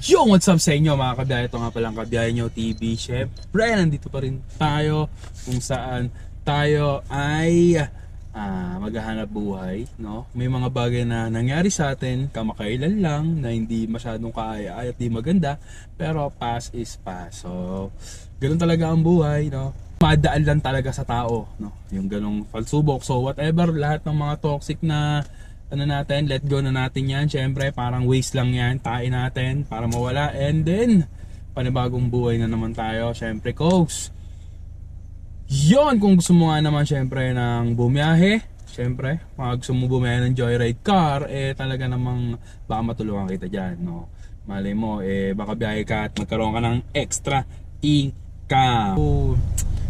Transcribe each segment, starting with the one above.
Yo! What's up sa inyo mga kabiyahe? Ito nga palang Kabiyahe Nyo TV. Syempre, nandito pa rin tayo kung saan tayo ay maghahanap buhay, no? May mga bagay na nangyari sa atin kamakailan lang na hindi masyadong kaaya-aya at di maganda, pero past is past. So, ganun talaga ang buhay, no? Madaan lang talaga sa tao, no? Yung ganung pagsubok. So, whatever, lahat ng mga toxic na natin, let go na natin yan. Syempre, parang waste lang yan. Tain natin para mawala. And then, panibagong buhay na naman tayo. Syempre, coach. Yon, kung gusto mo nga naman syempre ng bumiyahe, syempre, kung gusto mo bumiyahe ng joyride car, talaga namang baka matulungan kita dyan, no? Malay mo, baka biyahe ka at magkaroon ka ng extra income. So,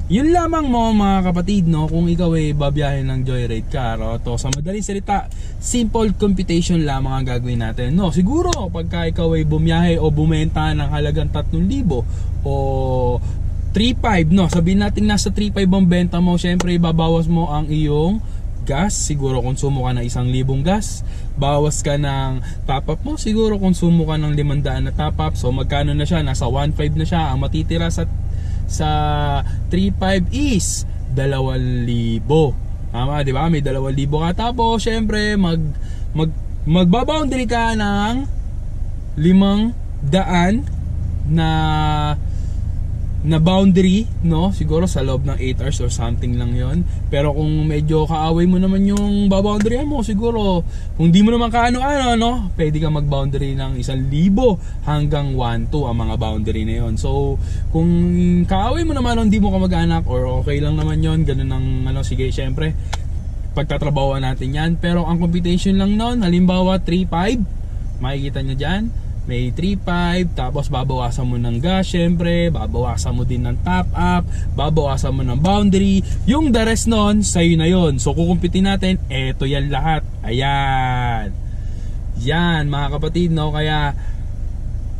yun lamang mo mga kapatid, no, kung ikaw ay babiyahe ng joyride car, to sa madaling salita, simple computation lamang ang gagawin natin. No, siguro pagka ikaw ay bumiyahe o bumenta ng halagang 3,000 o 3,500, no, sabihin natin nasa 3,500 ang benta mo, syempre ibabawas mo ang iyong gas, siguro konsumo ka ng 1,000 gas, bawas ka ng top up mo, siguro konsumo ka ng 500 na top up. So magkano na siya? Nasa 1,500 na siya. Ang matitira sa 3,500 is 2,000. Tama, di ba? May 2,000 ka. Tapos, syempre, magbaboundary ka ng 500 na boundary, no? Siguro sa loob ng 8 hours or something lang yon. Pero kung medyo kaaway mo naman yung baboundary mo, siguro kung di mo naman kaano-ano, no? Pwede ka mag-boundary ng 1,000 hanggang 1,2 ang mga boundary na yon. So, kung kaaway mo naman, hindi mo ka mag-anak or okay lang naman yon, ganun ang sige, syempre pagtatrabahoan natin yan. Pero ang computation lang nun, halimbawa 3,500, makikita nyo dyan, may 3,500, tapos babawasan mo ng gas, syempre, babawasan mo din ng top up, babawasan mo ng boundary, yung the rest nun, sa'yo na yon. So kukumpitin natin, eto yan lahat, ayan, yan mga kapatid, no? Kaya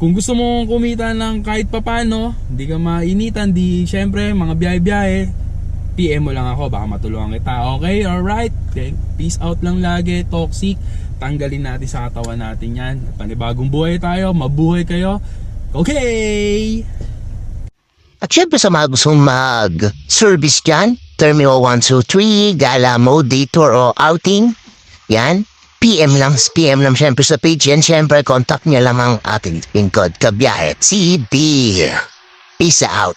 kung gusto mong kumita ng kahit papano, hindi ka mainitan, di syempre, mga biyahe-biyahe, PM mo lang ako, baka matulungan kita. Okay, alright, okay. Peace out lang lagi, toxic, tanggalin natin sa katawan natin yan. Panibagong buhay tayo, mabuhay kayo. Okay! At syempre sa mga gustong mag-service dyan, Terminal 123, Gala Mode, Detour o Outing, yan, PM lang syempre sa page yan. Syempre, contact niya lang ang ating lingkod, Kabiyahe TV. Peace out!